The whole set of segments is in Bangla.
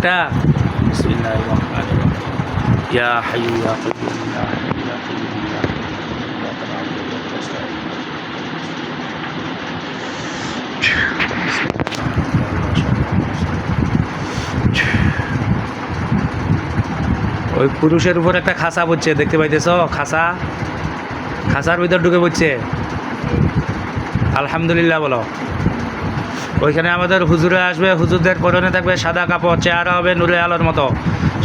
একটা বিসমিল্লাহির রহমানির রহিম ইয়া হাইয়্যু ইয়া কাইয়্যুম ইয়া হাইয়্যু ইয়া কাইয়্যুম ইয়া ইয়া না'বুদু ওয়া নাস্তাঈন ওই পুরুষের উপর একটা খাসা পড়ছে, দেখতে পাইতেছ? খাসার ভিতর ঢুকে পড়ছে। আলহামদুলিল্লাহ বলো। ওইখানে আমাদের হুজুরে আসবে, হুজুরদের পরনে থাকবে সাদা কাপড়, চেহারা হবে নূরে আলোর মতো।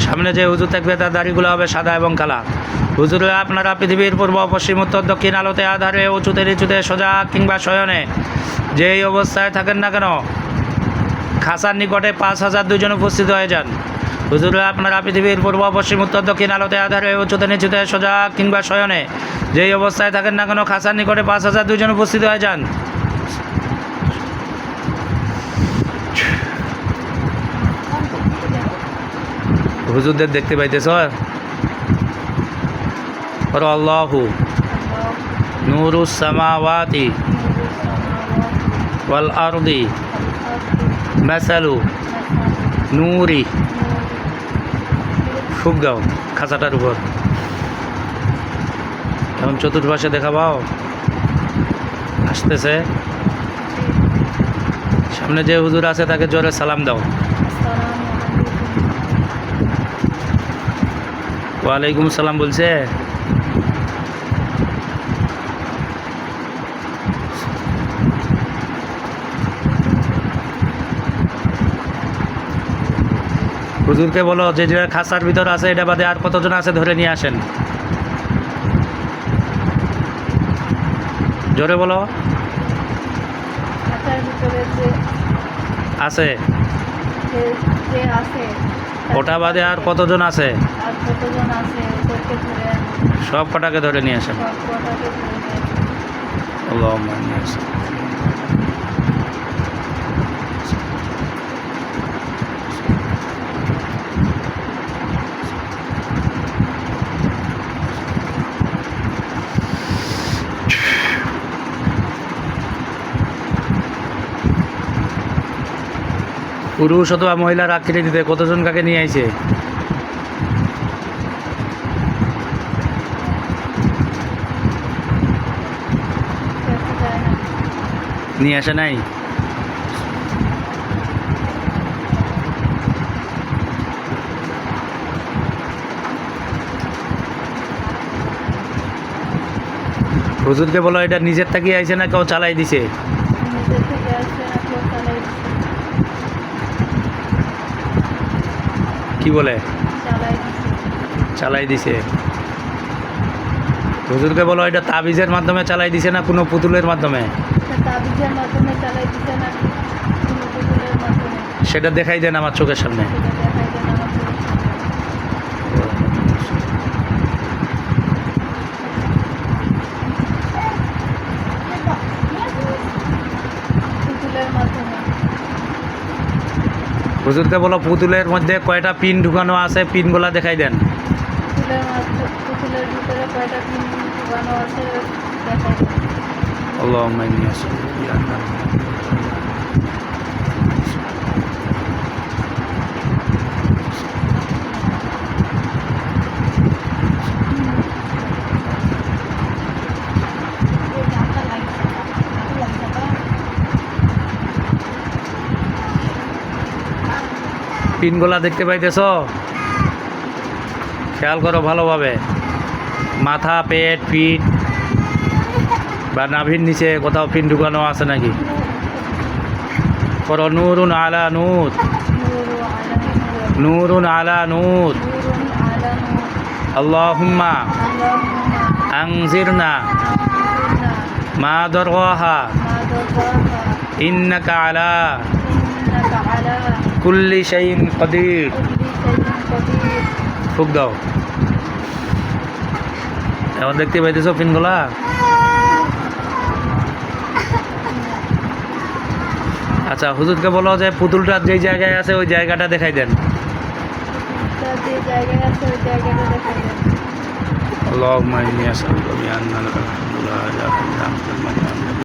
সামনে যে হুজুর থাকবে তার দাড়িগুলো হবে সাদা এবং কালা। হুজুরে আপনারা পৃথিবীর পূর্ব পশ্চিম উত্তর দক্ষিণ আলোতে আধারে উঁচুতে নিচুতে সোজা কিংবা শয়নে যেই অবস্থায় থাকেন না কেন, খাসার নিকটে 5,000 দুইজন উপস্থিত হয়ে যান। হুজুরে আপনারা পৃথিবীর পূর্ব পশ্চিম উত্তর দক্ষিণ আলোতে আধারে উঁচুতে নিচুতে সোজা কিংবা শয়নে যেই অবস্থায় থাকেন না কেন, খাসার নিকটে 5,000 দুইজন উপস্থিত হয়ে যান। হুজুরদের দেখতে পাইতেছ? আল্লাহু নূরুস সামাওয়াতি ওয়াল আরদি মাসালু নূরি। ফুক দাও খাঁচাটার উপর। এখন চতুর্পাশে দেখাবাও। আসতেছে সামনে যে হুজুর আছে তাকে জোরে সালাম দাও। ওয়ালাইকুম সালাম বলছে। হুজুরকে বলো যে যে খাসার ভিতর আছে এটা বাদে আর কতজন আছে ধরে নিয়ে আসেন। জোরে বলো। আছে ওটা বাদে আর কতজন আছে? সব কটাকে ধরে নিয়ে আসেন। আল্লাহুম্মা ইন্নী আসআলুকা। পুরুষ অথবা মহিলার আকৃতিতে কতজন কাকে নিয়ে আইছে? নিয়ে আসে নাই? হুজুরকে বলো এটা নিজের থেকে আইছে না কেউ চালাই দিছে? কি বলে? চালাই দিছে। হুজুরকে বলো এটা তাবিজের মাধ্যমে চালাই দিছে না কোনো পুতুলের মাধ্যমে? সেটা দেখাই দেন আমার চোখের সামনে। হুজুরকে বলো পুতুলের মধ্যে কয়টা পিন ঢুকানো আছে, পিনগুলা দেখাই দেন। আল্লাহুম্মা ইন্নী আসআলুকা। পিনগুলা দেখতে পাইতেছ? খেয়াল করো ভালোভাবে। মাথা, পেট, পিঠ বা নাভির নিচে কোথাও পিন ঢুকানো আছে নাকি? করো নূরুন আলা নূর, নূরুন আলা নূর। আল্লাহুম্মা আনজিরনা মা দরগাহা ইন্নাকা আলা কুল্লি শাইইন কদির। ফুক দাও। এখন দেখতে পাইতেছ পিনগুলা? আচ্ছা হুজুরকে বলো যে পুতুলটা যে জায়গায় আছে ওই জায়গাটা দেখাই দেন। আল্লাহুম্মা ইন্নী আসআলুকা বিআন্না লাকা আল-হামদু লা ইলাহা ইল্লা আনতা